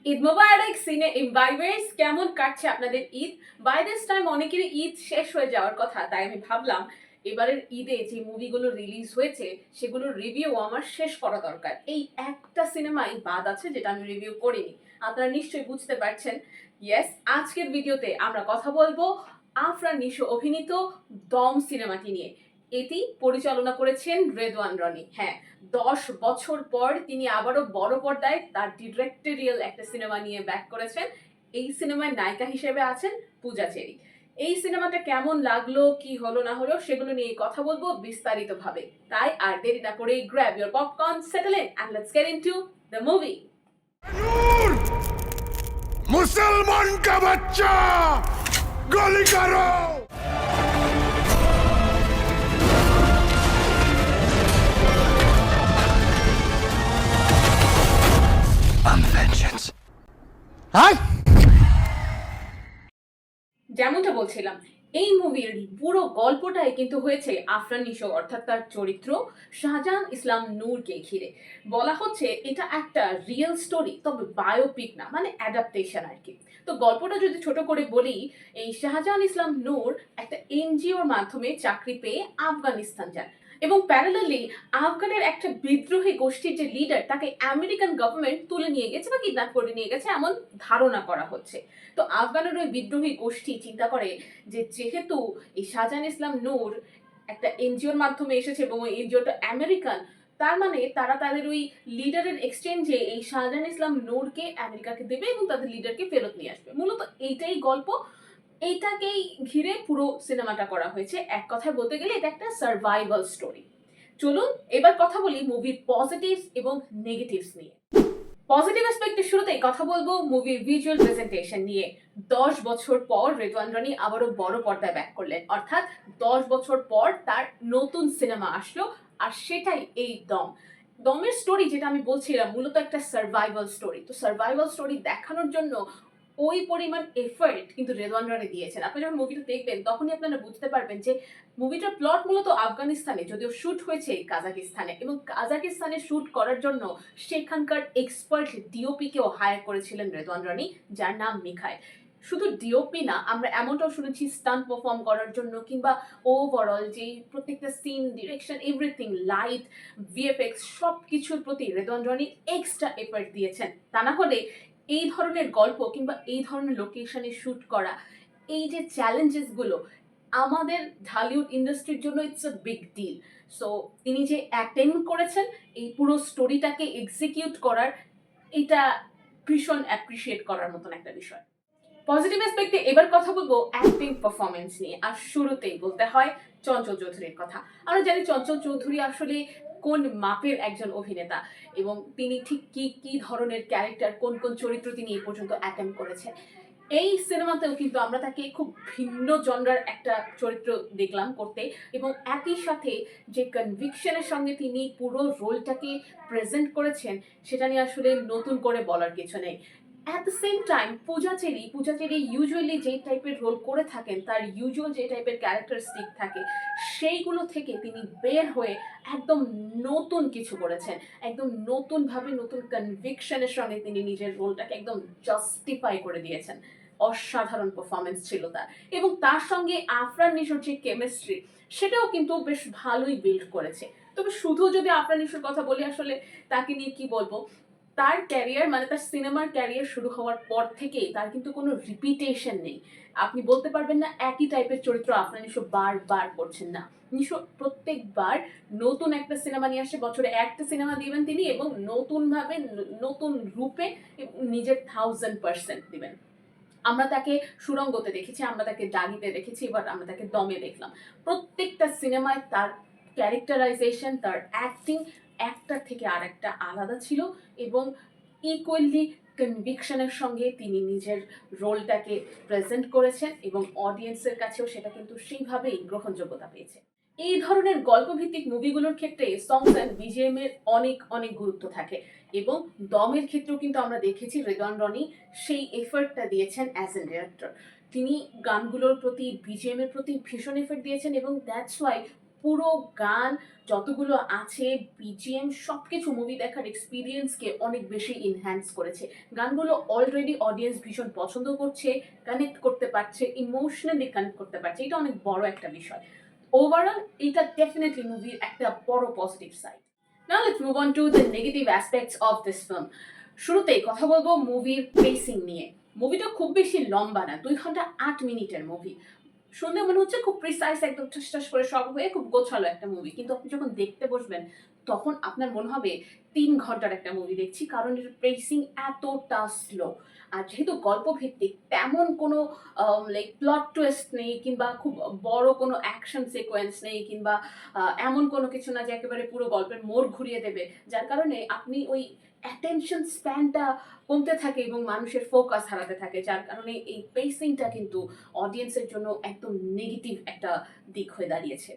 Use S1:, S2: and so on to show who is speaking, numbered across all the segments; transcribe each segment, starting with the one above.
S1: ঈদ মোবারক সিনে ইনভাইভার্স, কেমন কাটছে আপনাদের ঈদ? বাই দিস টাইম অনেকেরই ঈদ শেষ হয়ে যাওয়ার কথা, তাই আমি ভাবলাম এবারের ঈদে যে মুভিগুলো রিলিজ হয়েছে সেগুলোর রিভিউ আমার শেষ করা দরকার। এই একটা সিনেমাই বাদ আছে যেটা আমি রিভিউ করিনি। আপনারা নিশ্চয়ই বুঝতে পারছেন। ইয়েস, আজকের ভিডিওতে আমরা কথা বলবো আফরান নিশো অভিনীত দম সিনেমাটি নিয়ে। এটি পরিচালনা করেছেন রেদওয়ান রনি। হ্যাঁ, 10 বছর পর তিনি আবারও বড় পর্দায় তার ডিরেক্টরিয়াল একটা সিনেমা নিয়ে ব্যাক করেছেন। এই সিনেমায় নায়িকা হিসেবে আছেন পূজা চেরি। এই সিনেমাটা কেমন লাগলো, কি হলো না হলো, সেগুলো নিয়ে কথা বলবো বিস্তারিতভাবে। তাই আর দেরি না করে grab your popcorn, settle in and let's get into the movie.
S2: Noor मुसलमान का बच्चा गोली करो। I'm vengeance. हाँ?
S1: যেমনটা বলছিলাম, এই মুভির পুরো গল্পটাই কিন্তু হয়েছে আফরান নিশো অর্থাৎ তার চরিত্র শাহজাহান ইসলাম নূরকে ঘিরে। বলা হচ্ছে এটা একটা রিয়েল স্টোরি, তবে বায়োপিক না, মানে অ্যাডাপ্টেশন আর কি। তো গল্পটা যদি ছোট করে বলি, এই শাহজাহান ইসলাম নূর একটা এনজিওর মাধ্যমে চাকরি পেয়ে আফগানিস্তান যান এবং প্যারালালি আফগানের একটা বিদ্রোহী গোষ্ঠীর যে লিডার তাকে আমেরিকান গভর্নমেন্ট তুলে নিয়ে গেছে বা কিডন্যাপ করে নিয়ে গেছে এমন ধারণা করা হচ্ছে। তো আফগানের ওই বিদ্রোহী গোষ্ঠী চিন্তা করে যে যেহেতু এই শাহজাহান ইসলাম নূর একটা এনজিওর মাধ্যমে এসেছে এবং ওই এনজিওটা আমেরিকান, তার মানে তারা তাদের ওই লিডারের এক্সচেঞ্জে এই শাহজাহান ইসলাম নূরকে আমেরিকাকে দেবে এবং তাদের লিডারকে ফেরত নিয়ে আসবে। মূলত এইটাই গল্প, এইটাকেই ঘিরে পুরো সিনেমাটা করা হয়েছে। এক কথায় বলতে গেলে এটা একটা সার্ভাইভাল স্টোরি। চলুন এবার কথা বলি মুভির পজিটিভস এবং নেগেটিভস নিয়ে। পজিটিভ অ্যাসপেক্টের শুরুতেই কথা বলবো মুভির ভিজুয়াল প্রেজেন্টেশন নিয়ে। 10 বছর পর রেদওয়ান রনি আবারও বড় পর্দায় ব্যাক করলেন, অর্থাৎ 10 বছর পর তার নতুন সিনেমা আসলো, আর সেটাই এই দম। দমের স্টোরি যেটা আমি বলছিলাম মূলত একটা সার্ভাইভাল স্টোরি। তো সার্ভাইভাল স্টোরি দেখানোর জন্য ওই পরিমাণ এফর্ট কিন্তু রেদওয়ান রনি দিয়েছেন। আপনি যখন মুভিটা দেখবেন তখনই আপনারা বুঝতে পারবেন যে মুভিটার প্লট মূলত আফগানিস্তানে, যদিও শুট হয়েছে কাজাকিস্তানে, এবং কাজাকিস্তানে শুট করার জন্য সেখানকার এক্সপার্ট ডিওপি কেও হায়ার করেছিলেন রেদওয়ান রনি, যার নাম মিখাইল। শুধু ডিওপি না, আমরা এমনটাও শুনেছি স্টান্ট পারফর্ম করার জন্য কিংবা ওভারঅল যে প্রত্যেকটা scene, direction, everything, light, VFX সব কিছুর প্রতি রেদওয়ান রনি এক্সট্রা এফর্ট দিয়েছেন। তা না হলে এই ধরনের গল্প কিংবা এই ধরনের লোকেশনে শুট করা, এই যে চ্যালেঞ্জেসগুলো আমাদের ঢালিউড ইন্ডাস্ট্রির জন্য it's a big deal. So তিনি যে অ্যাটেন্ড করেছেন এই পুরো স্টোরিটাকে এক্সিকিউট করার, এটা ভীষণ অ্যাপ্রিসিয়েট করার মতন একটা বিষয়। পজিটিভ অ্যাসপেক্টে এবার কথা বলবো অ্যাক্টিং পারফরমেন্স নিয়ে। আর শুরুতেই বলতে হয় চঞ্চল চৌধুরীর কথা। আমরা জানি চঞ্চল চৌধুরী আসলে কোন মাপের একজন অভিনেতা এবং তিনি ঠিক কি কি ধরনের ক্যারেক্টার, কোন কোন চরিত্র তিনি এই পর্যন্ত অ্যাটেম্প করেছেন। এই সিনেমাতেও কিন্তু আমরা তাকে খুব ভিন্ন জনরার একটা চরিত্র দেখলাম করতে, এবং একই সাথে যে কনভিকশনের সঙ্গে তিনি পুরো রোলটাকে প্রেজেন্ট করেছেন সেটা নিয়ে আসলে নতুন করে বলার কিছু নেই। At the same time Puja cherry usually যেই টাইপের রোল করে থাকেন, তার ইউজুয়াল যে টাইপের ক্যারেক্টারিস্টিক থাকে সেইগুলো থেকে তিনি বের হয়ে একদম নতুন কিছু করেছেন। একদম নতুনভাবে, নতুন কনভিকশনের সঙ্গে তিনি নিজের রোলটাকে একদম জাস্টিফাই করে দিয়েছেন। অসাধারণ পারফরমেন্স ছিল তার, এবং তার সঙ্গে আফরান নিশোর যে কেমিস্ট্রি সেটাও কিন্তু বেশ ভালোই বিল্ড করেছে। তবে শুধু যদি আফরান নিশোর কথা বলি, আসলে তাকে নিয়ে কি বলবো, তার ক্যারিয়ার মানে তার সিনেমার ক্যারিয়ার শুরু হওয়ার পর থেকেই তার কিন্তু কোনো রিপিটেশন নেই। আপনি বলতে পারবেন না একই টাইপের চরিত্র আফরান নিশো বারবার করছেন না। নিশো প্রত্যেকবার নতুন একটা সিনেমা নিয়ে আসে, বছরে একটা সিনেমা দিবেন তিনি, এবং নতুনভাবে, নতুন রূপে নিজের 1000% দিবেন। আমরা তাকে সুড়ঙ্গতে দেখেছি, আমরা তাকে দাগিতে দেখেছি, এবার আমরা তাকে দমে দেখলাম। প্রত্যেকটা সিনেমায় তার ক্যারেক্টারাইজেশন, তার অ্যাক্টিং একটার থেকে আর একটা আলাদা ছিল, এবং ইকুয়ালি কনভিকশনের সঙ্গে তিনি নিজের রোলটাকে প্রেজেন্ট করেছেন, এবং অডিয়েন্সের কাছেও সেটা কিন্তু সেইভাবেই গ্রহণযোগ্যতা পেয়েছে। এই ধরনের গল্পভিত্তিক মুভিগুলোর ক্ষেত্রে সংস অ্যান্ড বিজিএম এর অনেক অনেক গুরুত্ব থাকে, এবং দমের ক্ষেত্রেও কিন্তু আমরা দেখেছি রেদওয়ান রনি সেই এফর্টটা দিয়েছেন অ্যাজ এ ডিরেক্টর। তিনি গানগুলোর প্রতি, বিজিএম এর প্রতি ভীষণ এফর্ট দিয়েছেন, এবং দ্যাটস ওয়াই পুরো গান যতগুলো আছে, বিজিএম সবকিছু মুভি দেখার এক্সপিরিয়েন্সকে অনেক বেশি ইনহ্যান্স করেছে। গানগুলো অলরেডি অডিয়েন্স ভীষণ পছন্দ করছে, কানেক্ট করতে পারছে, ইমোশনালি কানেক্ট করতে পারছে। এটা অনেক বড় একটা বিষয়। ওভারঅল এটা ডেফিনেটলি মুভির একটা বড় positive side. Now let's move on to the negative aspects of this film. শুরুতেই কথা বলবো মুভির পেসিং নিয়ে। মুভিটা খুব বেশি লম্বা না, 2 ঘন্টা 8 মিনিটের মুভি। শুনলে মনে হচ্ছে খুব প্রিসাইজ, একদম ঠাস ঠাস করে সব হয়ে খুব গোছালো একটা মুভি, কিন্তু আপনি যখন দেখতে বসবেন তখন আপনার মনে হবে 3 ঘন্টার একটা মুভি দেখছি, কারণ এর পেসিং এতটা স্লো। আর যেহেতু গল্প ভিত্তিক, তেমন কোনো লাইক প্লট টুইস্ট নেই, কিংবা খুব বড় কোনো অ্যাকশন সিকোয়েন্স নেই, কিংবা এমন কোনো কিছু না যে একেবারে পুরো গল্পের মোড় ঘুরিয়ে দেবে, যার কারণে আপনি ওই অ্যাটেনশন স্প্যানটা কমতে থাকে এবং মানুষের ফোকাস হারাতে থাকে, যার কারণে এই পেসিংটা কিন্তু অডিয়েন্সের জন্য একদম নেগেটিভ একটা দিক হয়ে দাঁড়িয়েছে।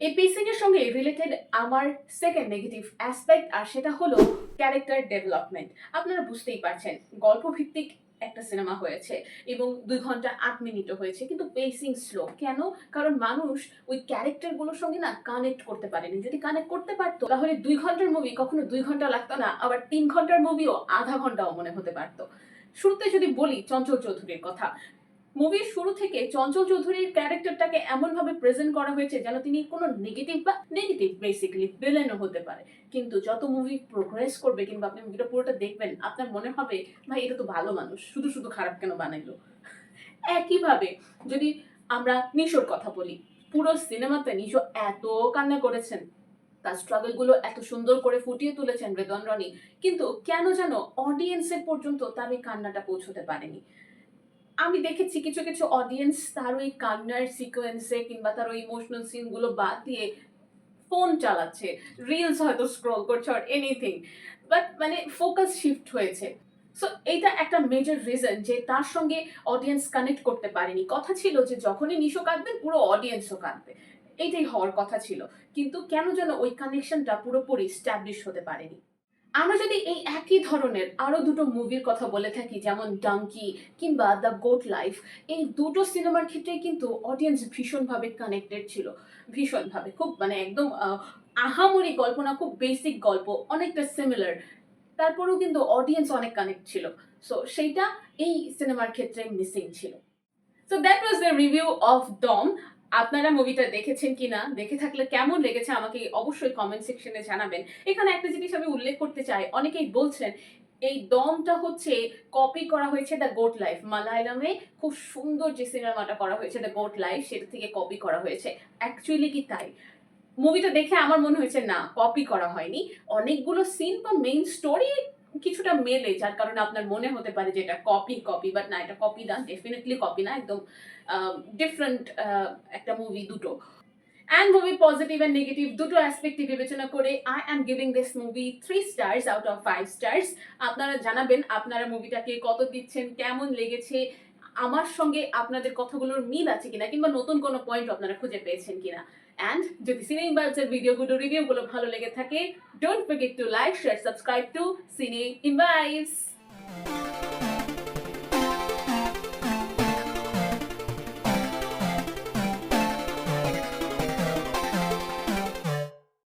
S1: এই পেসিং এর সঙ্গে রিলেটেড আমার সেকেন্ড নেগেটিভ অ্যাসপেক্ট, আর সেটা হলো ক্যারেক্টার ডেভেলপমেন্ট। আপনারা বুঝতেই পারছেন, গল্প ভিত্তিক একটা সিনেমা হয়েছে এবং 2 ঘন্টা 8 মিনিটও হয়েছে, কিন্তু পেসিং স্লো কেন? কারণ মানুষ ওই ক্যারেক্টারগুলোর সঙ্গে না কানেক্ট করতে পারেনি। যদি কানেক্ট করতে পারতো তাহলে 2 ঘন্টার মুভি কখনো 2 ঘন্টা লাগতো না, আবার 3 ঘন্টার মুভিও আধা ঘন্টাও মনে হতে পারতো। শুরুতে যদি বলি চঞ্চল চৌধুরীর কথা, মুভির শুরু থেকে চঞ্চল চৌধুরীর ক্যারেক্টারটাকে এমনভাবে প্রেজেন্ট করা হয়েছে যেন তিনি কোনো নেগেটিভ বেসিক্যালি ভিলেনও হতে পারে, কিন্তু যত মুভি প্রোগ্রেস করবে কিংবা আপনি মুভিটা পুরোটা দেখবেন, আপনার মনে হবে ভাই এটা তো ভালো মানুষ, শুধু শুধু খারাপ কেন বানাইলো। একইভাবে যদি আমরা নিশোর কথা বলি, পুরো সিনেমাতে নিশো এত কান্না করেছেন, তার স্ট্রাগলগুলো এত সুন্দর করে ফুটিয়ে তুলেছেন রেদওয়ান রনি, কিন্তু কেন যেন অডিয়েন্সের পর্যন্ত তার ওই কান্নাটা পৌঁছতে পারেনি। আমি দেখেছি কিছু কিছু অডিয়েন্স তার ওই কান্নার সিকোয়েন্সে কিংবা তার ওই ইমোশনাল সিনগুলো বাদ দিয়ে ফোন চালাচ্ছে, রিলস হয়তো স্ক্রল করছে অর এনিথিং, বাট মানে ফোকাস শিফট হয়েছে। সো এইটা একটা মেজর রিজন যে তার সঙ্গে অডিয়েন্স কানেক্ট করতে পারেনি। কথা ছিল যে যখনই নিশো কাঁদবেন পুরো অডিয়েন্সও কাঁদবে, এইটাই হওয়ার কথা ছিল, কিন্তু কেন যেন ওই কানেকশনটা পুরোপুরি স্ট্যাবলিশ হতে পারেনি। আমরা যদি এই একই ধরনের আরো দুটো মুভির কথা বলে থাকি, যেমন ডাঙ্কি কিংবা দ্য গোট লাইফ, এই দুটো সিনেমার ক্ষেত্রে কিন্তু অডিয়েন্স ভীষণভাবে কানেক্টেড ছিল, ভীষণভাবে, খুব মানে একদম আহামরি গল্প না, খুব বেসিক গল্প, অনেকটা সিমিলার, তারপরেও কিন্তু অডিয়েন্স অনেক কানেক্ট ছিল। সো সেইটা এই সিনেমার ক্ষেত্রে মিসিং ছিল। So that was the review of Dom. আপনারা মুভিটা দেখেছেন কিনা, দেখে থাকলে কেমন লেগেছে আমাকে অবশ্যই কমেন্ট সেকশনে জানাবেন। এখানে একটা জিনিস আমি উল্লেখ করতে চাই, অনেকেই বলছেন এই ডমটা হচ্ছে কপি করা হয়েছে দ্য গোট লাইফ, মালায়ালামে খুব সুন্দর যে সিনেমাটা করা হয়েছে দ্য গোট লাইফ, সেটা থেকে কপি করা হয়েছে। অ্যাকচুয়ালি কি তাই? মুভিটা দেখে আমার মনে হয়েছে না, কপি করা হয়নি। অনেকগুলো সিন বা মেইন স্টোরি কিছুটা মেলে, যার কারণে আপনার মনে হতে পারে যে এটা কপি, বাট না, এটা কপি না, ডেফিনেটলি কপি না, একদম ডিফারেন্ট একটা মুভি দুটো। And movie positive and negative দুটো অ্যাসপেক্টই বিবেচনা করে I am giving this movie 3 stars out of 5 stars. আপনারা জানাবেন আপনারা মুভিটাকে কত দিচ্ছেন, কেমন লেগেছে, আমার সঙ্গে আপনাদের কথাগুলোর মিল আছে কিনা, কিংবা নতুন কোনো পয়েন্ট আপনারা খুঁজে পেয়েছেন কিনা। অ্যান্ড যদি সিনে ইনভাইবসের রিভিউগুলো ভালো লেগে থাকে, don't forget to like, share, subscribe to সিনে ইনভাইবস।